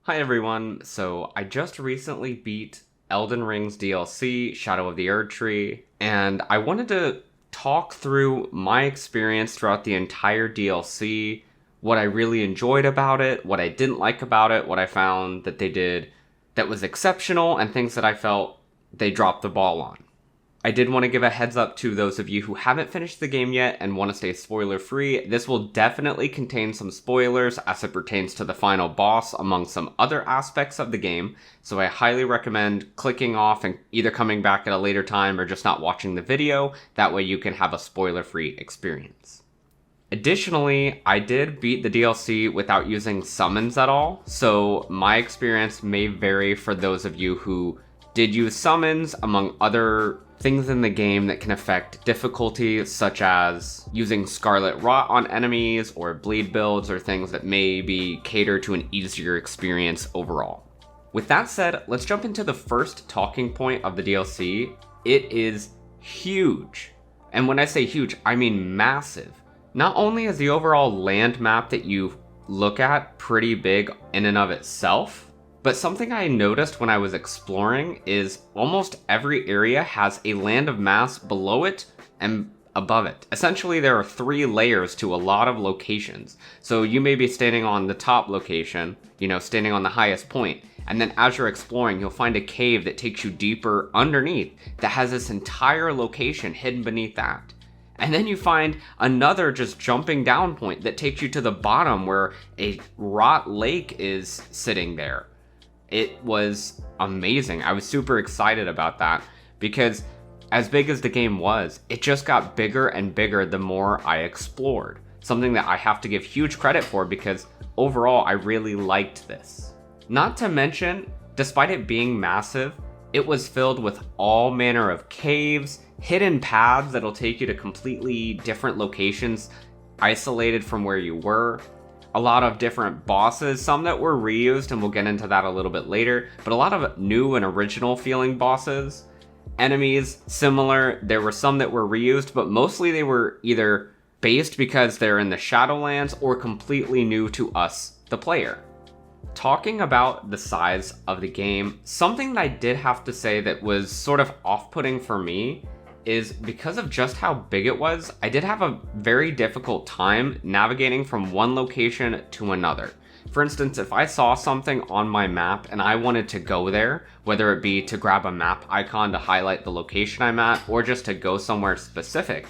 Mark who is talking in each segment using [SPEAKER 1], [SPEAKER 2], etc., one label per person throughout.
[SPEAKER 1] Hi everyone, so I just recently beat Elden Ring's DLC, Shadow of the Erdtree, and I wanted to talk through my experience throughout the entire DLC, what I really enjoyed about it, what I didn't like about it, what I found that they did that was exceptional, and things that I felt they dropped the ball on. I did want to give a heads up to those of you who haven't finished the game yet and want to stay spoiler free. This will definitely contain some spoilers as it pertains to the final boss among some other aspects of the game, so I highly recommend clicking off and either coming back at a later time or just not watching the video. That way you can have a spoiler free experience. Additionally, I did beat the DLC without using summons at all, so my experience may vary for those of you who did use summons, among other things in the game that can affect difficulty, such as using Scarlet Rot on enemies or bleed builds or things that maybe cater to an easier experience overall. With that said, let's jump into the first talking point of the DLC. It is huge. And when I say huge, I mean massive. Not only is the overall land map that you look at pretty big in and of itself, but something I noticed when I was exploring is almost every area has a land of mass below it and above it. Essentially, there are 3 layers to a lot of locations. So you may be standing on the top location, standing on the highest point, and then as you're exploring, you'll find a cave that takes you deeper underneath that has this entire location hidden beneath that. And then you find another just jumping down point that takes you to the bottom where a rot lake is sitting there. It was amazing. I was super excited about that because as big as the game was, it just got bigger and bigger the more I explored. Something that I have to give huge credit for because overall I really liked this. Not to mention, despite it being massive, it was filled with all manner of caves, hidden paths that'll take you to completely different locations isolated from where you were. A lot of different bosses, some that were reused, and we'll get into that a little bit later, but a lot of new and original feeling bosses. Enemies, similar. There were some that were reused, but mostly they were either based because they're in the Shadowlands or completely new to us, the player. Talking about the size of the game, something that I did have to say that was sort of off-putting for me is because of just how big it was, I did have a very difficult time navigating from one location to another. For instance, if I saw something on my map and I wanted to go there, whether it be to grab a map icon to highlight the location I'm at or just to go somewhere specific,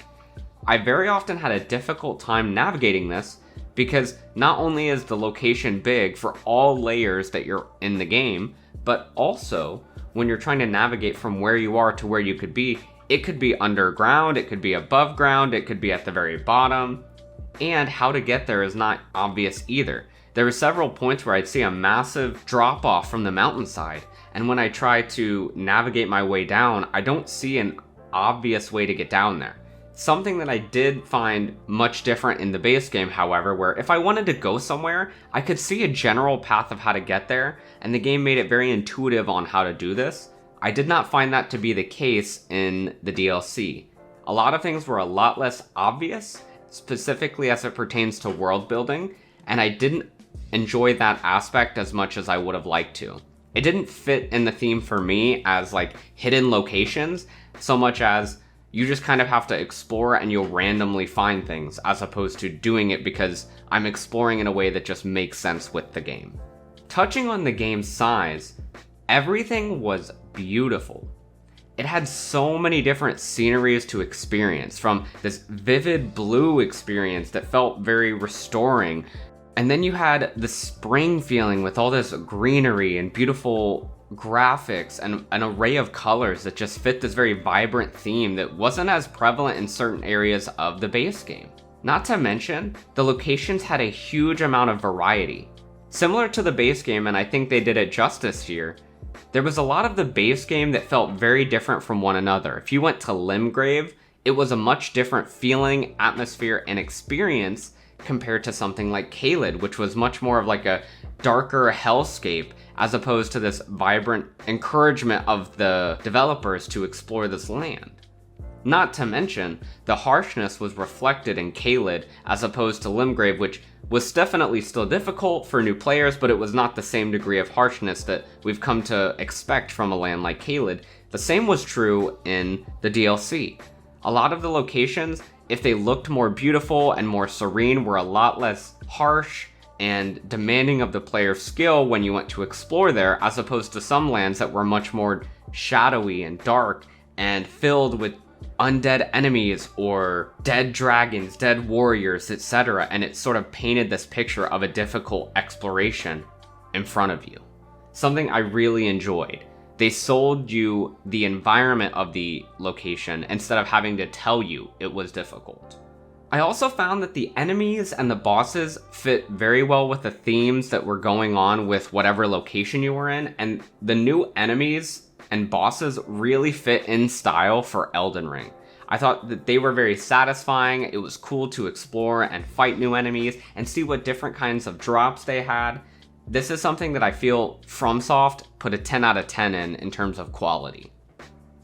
[SPEAKER 1] I very often had a difficult time navigating this because not only is the location big for all layers that you're in the game, but also when you're trying to navigate from where you are to where you could be, it could be underground, it could be above ground, it could be at the very bottom, and how to get there is not obvious either. There were several points where I'd see a massive drop off from the mountainside, and when I try to navigate my way down, I don't see an obvious way to get down there. Something that I did find much different in the base game, however, where if I wanted to go somewhere, I could see a general path of how to get there, and the game made it very intuitive on how to do this. I did not find that to be the case in the DLC. A lot of things were a lot less obvious, specifically as it pertains to world building, and I didn't enjoy that aspect as much as I would have liked to. It didn't fit in the theme for me as like hidden locations, so much as you just kind of have to explore and you'll randomly find things, as opposed to doing it because I'm exploring in a way that just makes sense with the game. Touching on the game's size, everything was beautiful. It had so many different sceneries to experience, from this vivid blue experience that felt very restoring, and then you had the spring feeling with all this greenery and beautiful graphics and an array of colors that just fit this very vibrant theme that wasn't as prevalent in certain areas of the base game. Not to mention, the locations had a huge amount of variety. Similar to the base game, and I think they did it justice here, there was a lot of the base game that felt very different from one another. If you went to Limgrave, it was a much different feeling, atmosphere, and experience compared to something like Caelid, which was much more of like a darker hellscape, as opposed to this vibrant encouragement of the developers to explore this land. Not to mention, the harshness was reflected in Caelid as opposed to Limgrave, which was definitely still difficult for new players, but it was not the same degree of harshness that we've come to expect from a land like Caelid. The same was true in the DLC. A lot of the locations, if they looked more beautiful and more serene, were a lot less harsh and demanding of the player's skill when you went to explore there, as opposed to some lands that were much more shadowy and dark and filled with undead enemies or dead dragons, dead warriors, etc. And it sort of painted this picture of a difficult exploration in front of you. Something I really enjoyed. They sold you the environment of the location instead of having to tell you it was difficult. I also found that the enemies and the bosses fit very well with the themes that were going on with whatever location you were in, and the new enemies and bosses really fit in style for Elden Ring. I thought that they were very satisfying. It was cool to explore and fight new enemies and see what different kinds of drops they had. This is something that I feel FromSoft put a 10 out of 10 in terms of quality.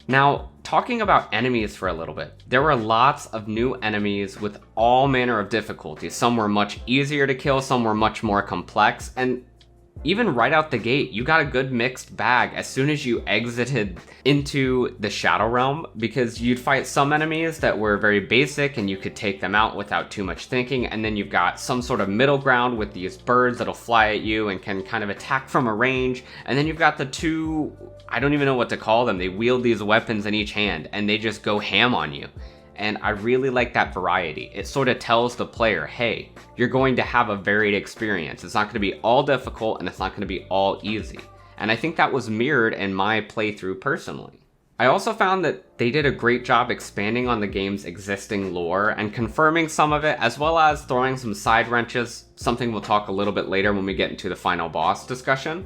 [SPEAKER 1] Now, talking about enemies for a little bit, there were lots of new enemies with all manner of difficulties. Some were much easier to kill, some were much more complex, and even right out the gate, you got a good mixed bag as soon as you exited into the Shadow Realm, because you'd fight some enemies that were very basic and you could take them out without too much thinking, and then you've got some sort of middle ground with these birds that'll fly at you and can kind of attack from a range, and then you've got the two, I don't even know what to call them, they wield these weapons in each hand and they just go ham on you. And I really like that variety. It sort of tells the player, hey, you're going to have a varied experience. It's not going to be all difficult and it's not going to be all easy. And I think that was mirrored in my playthrough personally. I also found that they did a great job expanding on the game's existing lore and confirming some of it, as well as throwing some side wrenches, something we'll talk a little bit later when we get into the final boss discussion.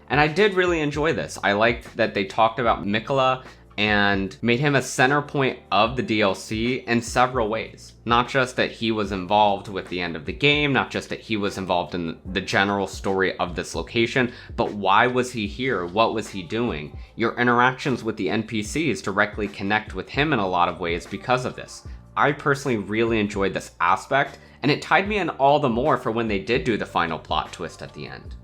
[SPEAKER 1] And I did really enjoy this. I liked that they talked about Mikola and made him a center point of the DLC in several ways. Not just that he was involved with the end of the game, not just that he was involved in the general story of this location, but why was he here? What was he doing? Your interactions with the NPCs directly connect with him in a lot of ways because of this. I personally really enjoyed this aspect, and it tied me in all the more for when they did do the final plot twist at the end.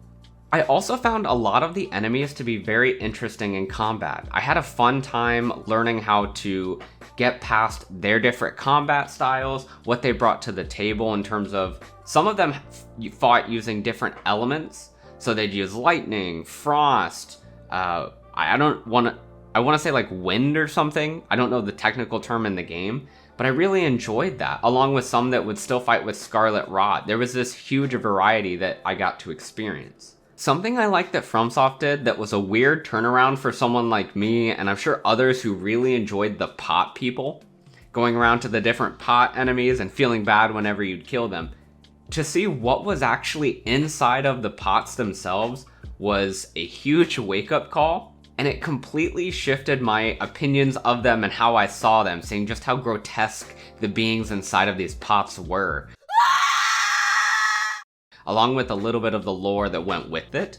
[SPEAKER 1] I also found a lot of the enemies to be very interesting in combat. I had a fun time learning how to get past their different combat styles, what they brought to the table in terms of, some of them fought using different elements. So they'd use lightning, frost, I want to say like wind or something. I don't know the technical term in the game, but I really enjoyed that, along with some that would still fight with Scarlet Rot. There was this huge variety that I got to experience. Something I liked that FromSoft did that was a weird turnaround for someone like me, and I'm sure others who really enjoyed the pot people, going around to the different pot enemies and feeling bad whenever you'd kill them. To see what was actually inside of the pots themselves was a huge wake-up call, and it completely shifted my opinions of them and how I saw them, seeing just how grotesque the beings inside of these pots were. Along with a little bit of the lore that went with it.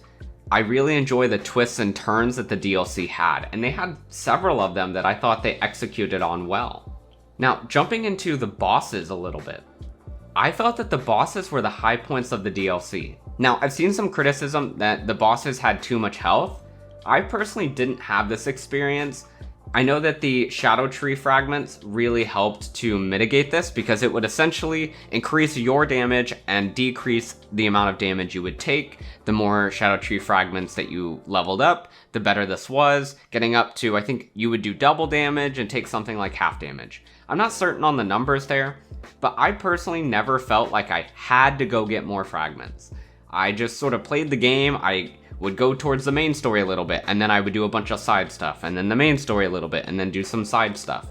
[SPEAKER 1] I really enjoy the twists and turns that the DLC had, and they had several of them that I thought they executed on well. Now, jumping into the bosses a little bit. I felt that the bosses were the high points of the DLC. Now, I've seen some criticism that the bosses had too much health. I personally didn't have this experience. I know that the Shadow Tree fragments really helped to mitigate this, because it would essentially increase your damage and decrease the amount of damage you would take. The more Shadow Tree fragments that you leveled up, the better this was, getting up to, I think you would do double damage and take something like half damage. I'm not certain on the numbers there, but I personally never felt like I had to go get more fragments. I just sort of played the game. I would go towards the main story a little bit, and then I would do a bunch of side stuff, and then the main story a little bit, and then do some side stuff.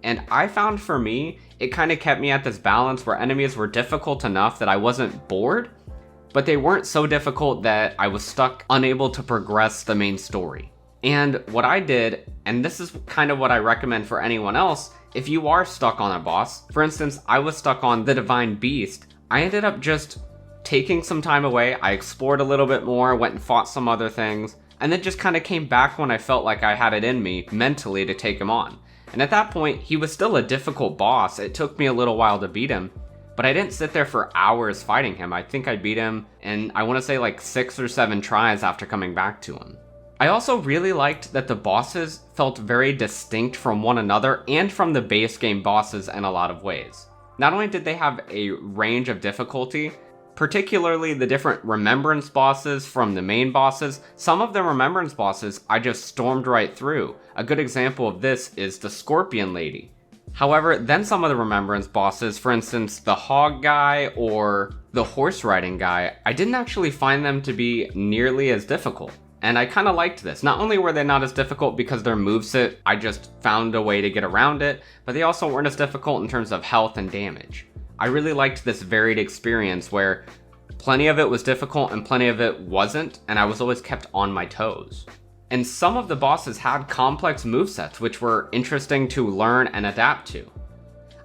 [SPEAKER 1] And I found for me, it kind of kept me at this balance where enemies were difficult enough that I wasn't bored, but they weren't so difficult that I was stuck, unable to progress the main story. And what I did, and this is kind of what I recommend for anyone else, if you are stuck on a boss, for instance, I was stuck on the Divine Beast, I ended up just taking some time away. I explored a little bit more, went and fought some other things, and then just kind of came back when I felt like I had it in me mentally to take him on. And at that point, he was still a difficult boss. It took me a little while to beat him, but I didn't sit there for hours fighting him. I think I beat him in, I want to say like 6 or 7 tries after coming back to him. I also really liked that the bosses felt very distinct from one another and from the base game bosses in a lot of ways. Not only did they have a range of difficulty, particularly the different remembrance bosses from the main bosses, some of the remembrance bosses I just stormed right through. A good example of this is the Scorpion Lady. However, then some of the remembrance bosses, for instance, the Hog guy or the Horse Riding guy, I didn't actually find them to be nearly as difficult. And I kind of liked this. Not only were they not as difficult because their moveset, I just found a way to get around it, but they also weren't as difficult in terms of health and damage. I really liked this varied experience where plenty of it was difficult and plenty of it wasn't, and I was always kept on my toes. And some of the bosses had complex movesets, which were interesting to learn and adapt to.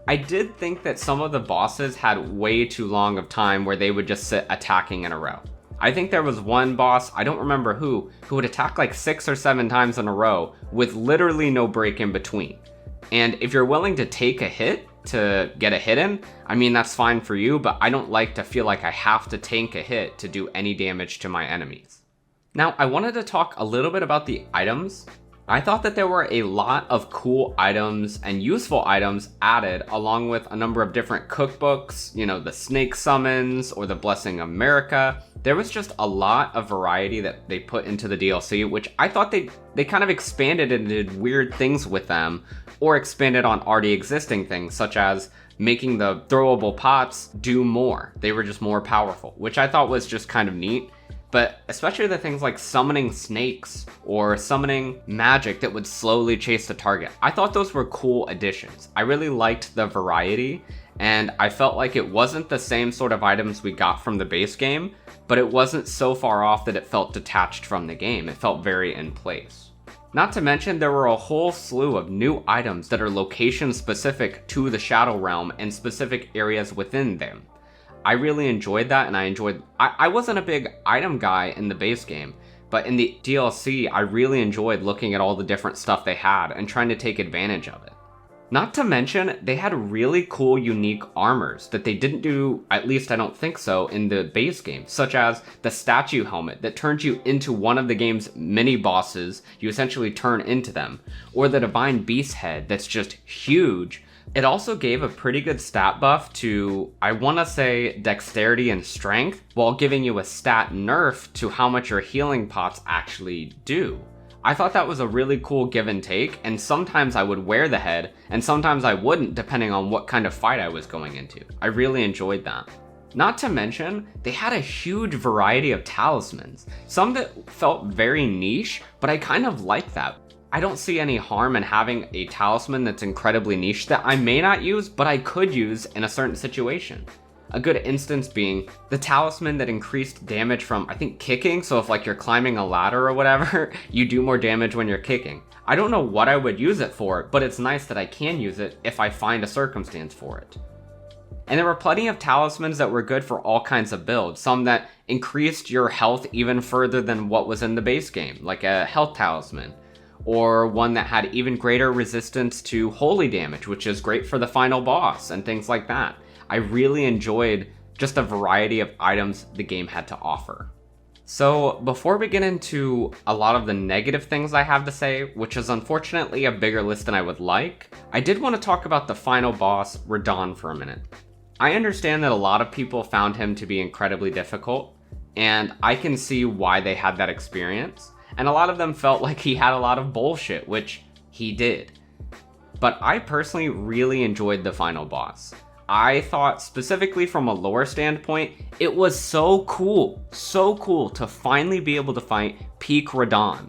[SPEAKER 1] I did think that some of the bosses had way too long of time where they would just sit attacking in a row. I think there was one boss, I don't remember who would attack like 6 or 7 times in a row with literally no break in between. And if you're willing to take a hit to get a hit in, I mean, that's fine for you, but I don't like to feel like I have to tank a hit to do any damage to my enemies. Now, I wanted to talk a little bit about the items. I thought that there were a lot of cool items and useful items added, along with a number of different cookbooks, you know, the snake summons or the Blessing of America. There was just a lot of variety that they put into the DLC, which I thought they kind of expanded and did weird things with them, or expanded on already existing things, such as making the throwable pots do more. They were just more powerful, which I thought was just kind of neat. But especially the things like summoning snakes or summoning magic that would slowly chase the target. I thought those were cool additions. I really liked the variety, and I felt like it wasn't the same sort of items we got from the base game, but it wasn't so far off that it felt detached from the game. It felt very in place. Not to mention, there were a whole slew of new items that are location specific to the Shadow Realm and specific areas within them. I really enjoyed that, and I wasn't a big item guy in the base game, but in the DLC, I really enjoyed looking at all the different stuff they had and trying to take advantage of it. Not to mention, they had really cool, unique armors that they didn't do, at least I don't think so, in the base game, such as the statue helmet that turns you into one of the game's mini bosses. You essentially turn into them, or the Divine Beast head that's just huge. It also gave a pretty good stat buff to, I want to say, dexterity and strength, while giving you a stat nerf to how much your healing pots actually do. I thought that was a really cool give and take, and sometimes I would wear the head, and sometimes I wouldn't, depending on what kind of fight I was going into. I really enjoyed that. Not to mention, they had a huge variety of talismans, some that felt very niche, but I kind of like that. I don't see any harm in having a talisman that's incredibly niche that I may not use, but I could use in a certain situation. A good instance being the talisman that increased damage from, I think, kicking, so if like you're climbing a ladder or whatever, you do more damage when you're kicking. I don't know what I would use it for, but it's nice that I can use it if I find a circumstance for it. And there were plenty of talismans that were good for all kinds of builds, some that increased your health even further than what was in the base game, like a health talisman, or one that had even greater resistance to holy damage, which is great for the final boss and things like that. I really enjoyed just the variety of items the game had to offer. So before we get into a lot of the negative things I have to say, which is unfortunately a bigger list than I would like, I did want to talk about the final boss, Redon, for a minute. I understand that a lot of people found him to be incredibly difficult, and I can see why they had that experience, and a lot of them felt like he had a lot of bullshit, which he did. But I personally really enjoyed the final boss. I thought, specifically from a lore standpoint, it was so cool to finally be able to fight peak Redon.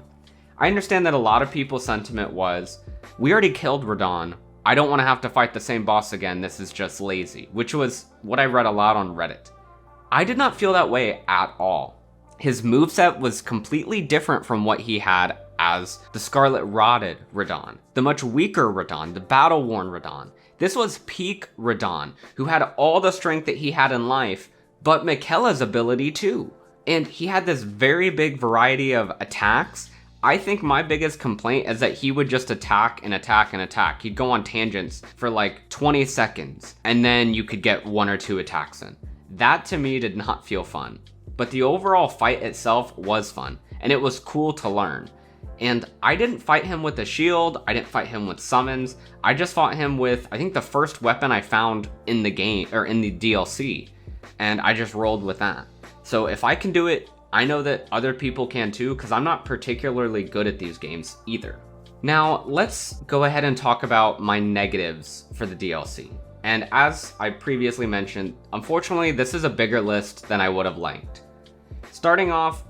[SPEAKER 1] I understand that a lot of people's sentiment was, we already killed Redon, I don't want to have to fight the same boss again, this is just lazy, which was what I read a lot on Reddit. I did not feel that way at all. His moveset was completely different from what he had as the Scarlet Rotted Redon, the much weaker Redon, the battle-worn Redon. This was peak Redon, who had all the strength that he had in life, but Miquella's ability too. And he had this very big variety of attacks. I think my biggest complaint is that he would just attack and attack and attack. He'd go on tangents for like 20 seconds, and then you could get 1 or 2 attacks in. That to me did not feel fun. But the overall fight itself was fun, and it was cool to learn. And I didn't fight him with a shield, I didn't fight him with summons, I just fought him with, I think, the first weapon I found in the game, or in the DLC, and I just rolled with that. So if I can do it, I know that other people can too, because I'm not particularly good at these games either. Now, let's go ahead and talk about my negatives for the DLC. And as I previously mentioned, unfortunately, this is a bigger list than I would have liked. Starting off,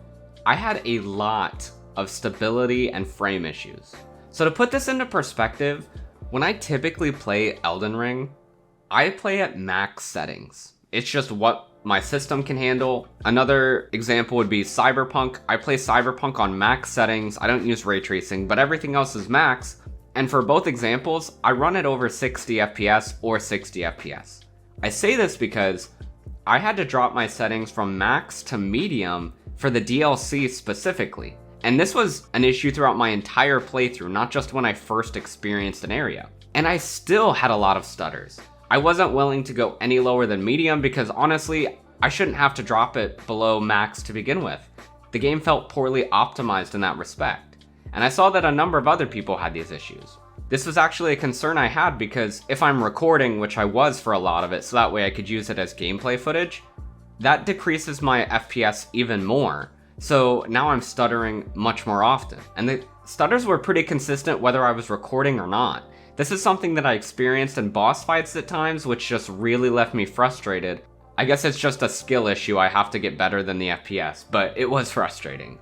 [SPEAKER 1] I had a lot of stability and frame issues. So to put this into perspective, when I typically play Elden Ring, I play at max settings. It's just what my system can handle. Another example would be Cyberpunk. I play Cyberpunk on max settings. I don't use ray tracing, but everything else is max. And for both examples, I run it over 60 FPS or 60 FPS. I say this because I had to drop my settings from max to medium for the DLC specifically. And this was an issue throughout my entire playthrough, not just when I first experienced an area. And I still had a lot of stutters. I wasn't willing to go any lower than medium because honestly, I shouldn't have to drop it below max to begin with. The game felt poorly optimized in that respect. And I saw that a number of other people had these issues. This was actually a concern I had because if I'm recording, which I was for a lot of it, so that way I could use it as gameplay footage, that decreases my FPS even more. So now I'm stuttering much more often. And the stutters were pretty consistent whether I was recording or not. This is something that I experienced in boss fights at times, which just really left me frustrated. I guess it's just a skill issue, I have to get better than the FPS, but it was frustrating.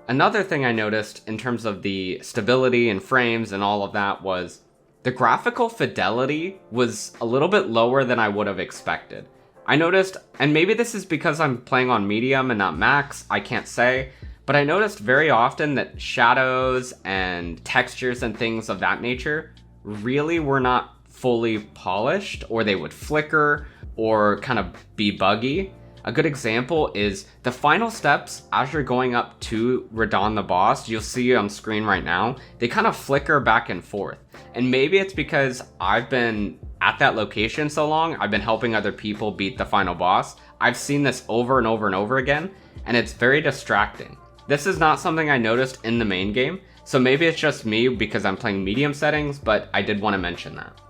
[SPEAKER 1] Another thing I noticed in terms of the stability and frames and all of that was the graphical fidelity was a little bit lower than I would have expected. I noticed, and maybe this is because I'm playing on medium and not max, I can't say, but I noticed very often that shadows and textures and things of that nature really were not fully polished, or they would flicker or kind of be buggy. A good example is the final steps as you're going up to Redon the boss, you'll see on screen right now, they kind of flicker back and forth. And maybe it's because I've been at that location so long, I've been helping other people beat the final boss. I've seen this over and over and over again, and it's very distracting. This is not something I noticed in the main game, so maybe it's just me because I'm playing medium settings, but I did want to mention that.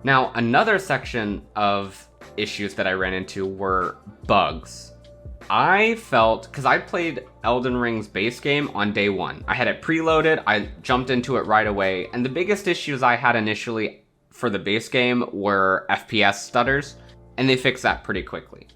[SPEAKER 1] Now, another section of issues that I ran into were bugs. I felt, because I played Elden Ring's base game on day one. I had it preloaded, I jumped into it right away, and the biggest issues I had initially for the base game were FPS stutters, and they fixed that pretty quickly.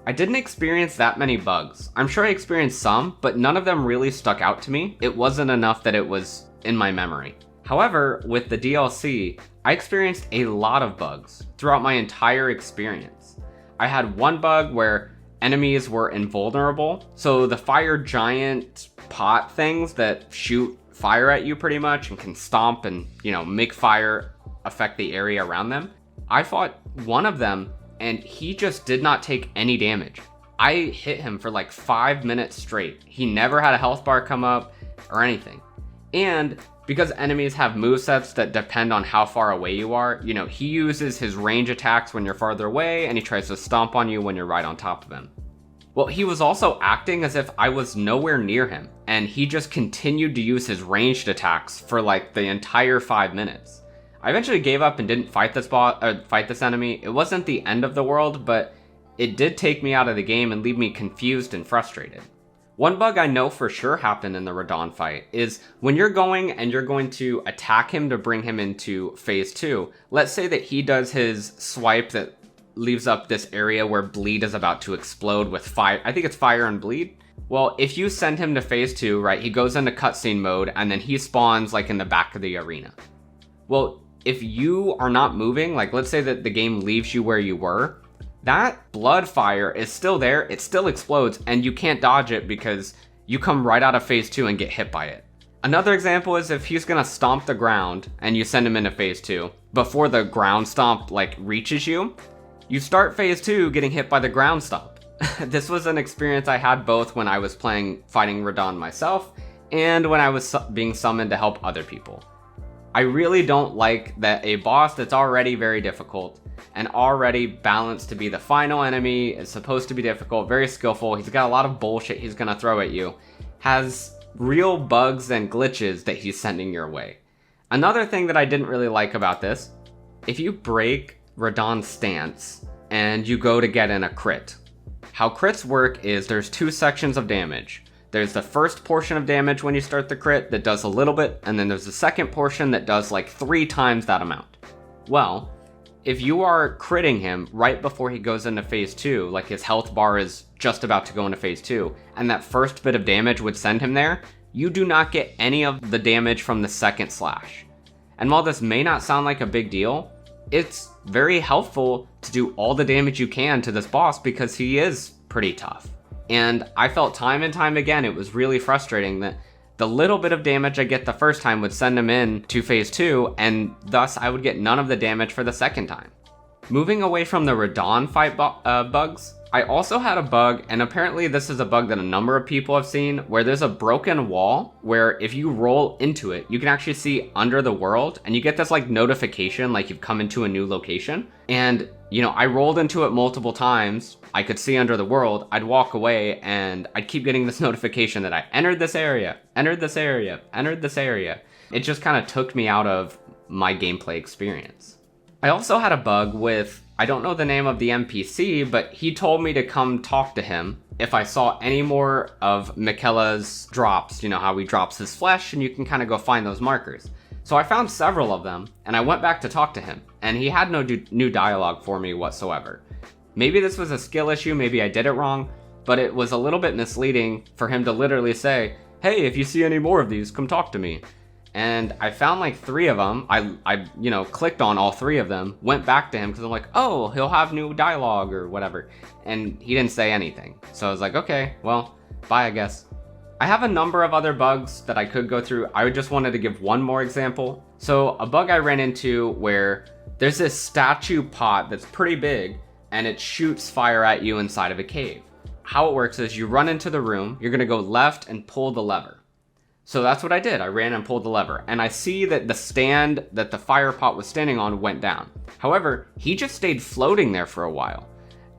[SPEAKER 1] I didn't experience that many bugs. I'm sure I experienced some, but none of them really stuck out to me. It wasn't enough that it was in my memory. However, with the DLC, I experienced a lot of bugs throughout my entire experience. I had one bug where enemies were invulnerable. So the fire giant pot things that shoot fire at you pretty much and can stomp and, make fire affect the area around them. I fought one of them and he just did not take any damage. I hit him for like 5 minutes straight. He never had a health bar come up or anything. And because enemies have movesets that depend on how far away you are, he uses his range attacks when you're farther away and he tries to stomp on you when you're right on top of him. Well, he was also acting as if I was nowhere near him, and he just continued to use his ranged attacks for like the entire 5 minutes. I eventually gave up and didn't fight this enemy. It wasn't the end of the world, but it did take me out of the game and leave me confused and frustrated. One bug I know for sure happened in the Redon fight is when you're going to attack him to bring him into phase 2, let's say that he does his swipe that leaves up this area where bleed is about to explode with fire. I think it's fire and bleed. Well, if you send him to phase 2, right, he goes into cutscene mode and then he spawns like in the back of the arena. Well, if you are not moving, like let's say that the game leaves you where you were, that blood fire is still there, it still explodes, and you can't dodge it because you come right out of phase 2 and get hit by it. Another example is if he's gonna stomp the ground and you send him into phase 2, before the ground stomp reaches you, you start phase 2 getting hit by the ground stomp. This was an experience I had both when I was fighting Redon myself, and when I was being summoned to help other people. I really don't like that a boss that's already very difficult and already balanced to be the final enemy, is supposed to be difficult, very skillful, he's got a lot of bullshit he's gonna throw at you, has real bugs and glitches that he's sending your way. Another thing that I didn't really like about this, if you break Redon's stance and you go to get in a crit, how crits work is there's 2 sections of damage. There's the first portion of damage when you start the crit that does a little bit, and then there's the second portion that does like 3 times that amount. Well, if you are critting him right before he goes into phase 2, like his health bar is just about to go into phase 2, and that first bit of damage would send him there, you do not get any of the damage from the second slash. And while this may not sound like a big deal, it's very helpful to do all the damage you can to this boss because he is pretty tough. And I felt time and time again it was really frustrating that the little bit of damage I get the first time would send him in to phase 2, and thus I would get none of the damage for the second time. Moving away from the Redon fight bugs, I also had a bug, and apparently this is a bug that a number of people have seen, where there's a broken wall where if you roll into it, you can actually see under the world, and you get this like notification like you've come into a new location. And you know, I rolled into it multiple times, I could see under the world, I'd walk away, and I'd keep getting this notification that I entered this area, entered this area, entered this area. It just kind of took me out of my gameplay experience. I also had a bug with, I don't know the name of the NPC, but he told me to come talk to him if I saw any more of Michaela's drops, you know how he drops his flesh and you can kind of go find those markers. So I found several of them and I went back to talk to him and he had no new dialogue for me whatsoever. Maybe this was a skill issue, maybe I did it wrong, but it was a little bit misleading for him to literally say, hey, if you see any more of these, come talk to me. And I found like 3 of them. I clicked on all 3 of them, went back to him because I'm like, oh, he'll have new dialogue or whatever. And he didn't say anything. So I was like, okay, well, bye, I guess. I have a number of other bugs that I could go through. I just wanted to give one more example. So a bug I ran into where there's this statue pot that's pretty big and it shoots fire at you inside of a cave. How it works is you run into the room, you're gonna go left and pull the lever. So that's what I did. I ran and pulled the lever, and I see that the stand that the fire pot was standing on went down. However, he just stayed floating there for a while,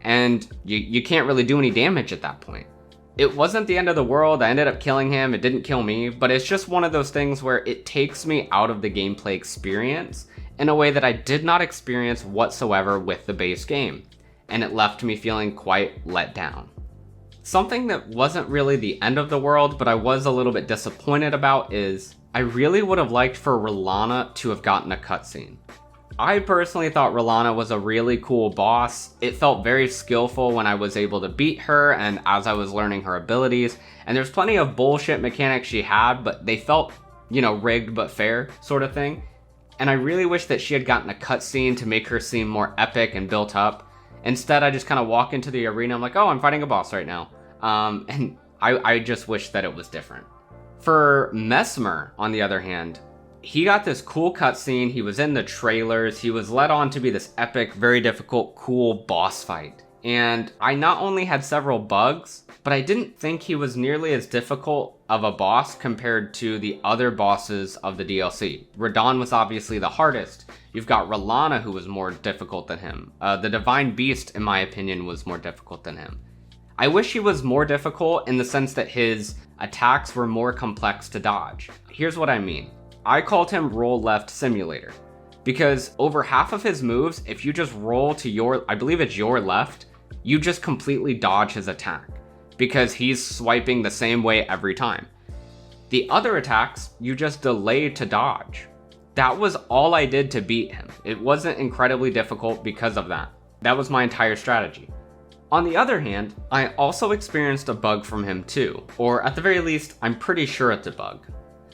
[SPEAKER 1] and you can't really do any damage at that point. It wasn't the end of the world. I ended up killing him. It didn't kill me, but it's just one of those things where it takes me out of the gameplay experience in a way that I did not experience whatsoever with the base game, and it left me feeling quite let down. Something that wasn't really the end of the world, but I was a little bit disappointed about is I really would have liked for Rolana to have gotten a cutscene. I personally thought Rolana was a really cool boss. It felt very skillful when I was able to beat her and as I was learning her abilities. And there's plenty of bullshit mechanics she had, but they felt, rigged but fair sort of thing. And I really wish that she had gotten a cutscene to make her seem more epic and built up. Instead, I just kind of walk into the arena. I'm like, oh, I'm fighting a boss right now. And I just wish that it was different. For Mesmer, on the other hand, he got this cool cutscene. He was in the trailers. He was led on to be this epic, very difficult, cool boss fight. And I not only had several bugs, but I didn't think he was nearly as difficult of a boss compared to the other bosses of the DLC. Redon was obviously the hardest. You've got Rolana, who was more difficult than him. The Divine Beast, in my opinion, was more difficult than him. I wish he was more difficult in the sense that his attacks were more complex to dodge. Here's what I mean. I called him Roll Left Simulator because over half of his moves, if you just roll to I believe it's your left, you just completely dodge his attack because he's swiping the same way every time. The other attacks, you just delay to dodge. That was all I did to beat him. It wasn't incredibly difficult because of that. That was my entire strategy. On the other hand, I also experienced a bug from him too, or at the very least, I'm pretty sure it's a bug.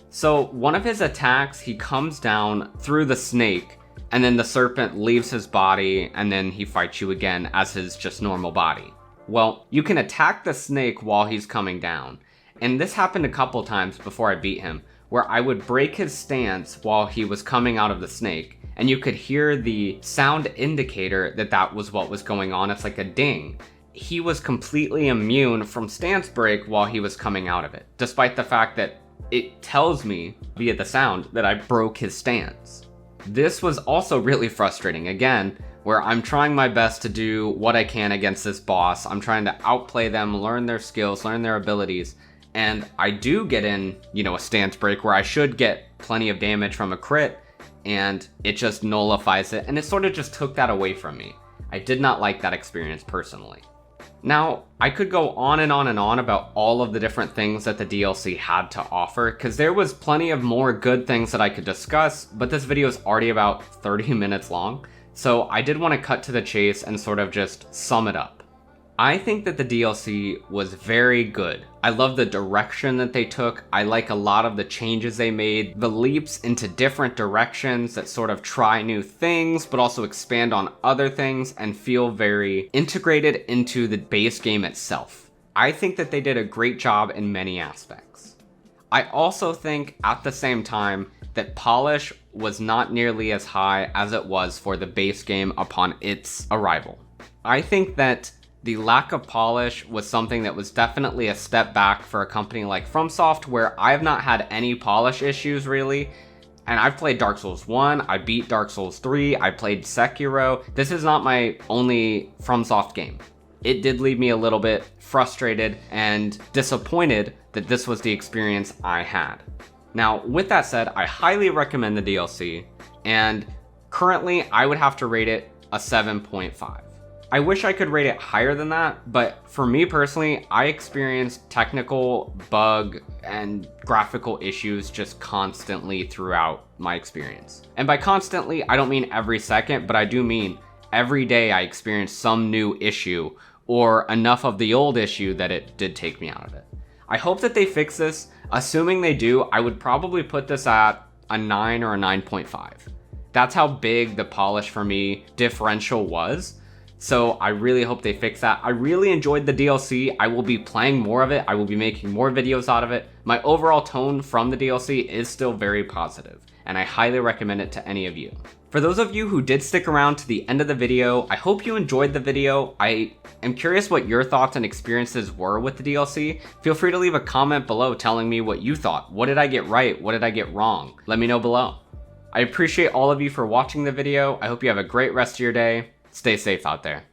[SPEAKER 1] So one of his attacks, he comes down through the snake, and then the serpent leaves his body, and then he fights you again as his just normal body. Well, you can attack the snake while he's coming down, and this happened a couple times before I beat him, where I would break his stance while he was coming out of the snake, and you could hear the sound indicator that was what was going on. It's like a ding. He was completely immune from stance break while he was coming out of it, despite the fact that it tells me via the sound that I broke his stance. This was also really frustrating, again, where I'm trying my best to do what I can against this boss. I'm trying to outplay them, learn their skills, learn their abilities, and I do get in, a stance break where I should get plenty of damage from a crit, and it just nullifies it, and it sort of just took that away from me. I did not like that experience personally. Now, I could go on and on and on about all of the different things that the DLC had to offer, because there was plenty of more good things that I could discuss, but this video is already about 30 minutes long, so I did want to cut to the chase and sort of just sum it up. I think that the DLC was very good. I love the direction that they took. I like a lot of the changes they made, the leaps into different directions that sort of try new things, but also expand on other things and feel very integrated into the base game itself. I think that they did a great job in many aspects. I also think at the same time that polish was not nearly as high as it was for the base game upon its arrival. I think that the lack of polish was something that was definitely a step back for a company like FromSoft, where I have not had any polish issues really. And I've played Dark Souls 1, I beat Dark Souls 3, I played Sekiro. This is not my only FromSoft game. It did leave me a little bit frustrated and disappointed that this was the experience I had. Now, with that said, I highly recommend the DLC, and currently I would have to rate it a 7.5. I wish I could rate it higher than that, but for me personally, I experienced technical, bug, and graphical issues just constantly throughout my experience. And by constantly, I don't mean every second, but I do mean every day I experienced some new issue or enough of the old issue that it did take me out of it. I hope that they fix this. Assuming they do, I would probably put this at a 9 or a 9.5. That's how big the polish for me differential was. So I really hope they fix that. I really enjoyed the DLC. I will be playing more of it. I will be making more videos out of it. My overall tone from the DLC is still very positive, and I highly recommend it to any of you. For those of you who did stick around to the end of the video, I hope you enjoyed the video. I am curious what your thoughts and experiences were with the DLC. Feel free to leave a comment below telling me what you thought. What did I get right? What did I get wrong? Let me know below. I appreciate all of you for watching the video. I hope you have a great rest of your day. Stay safe out there.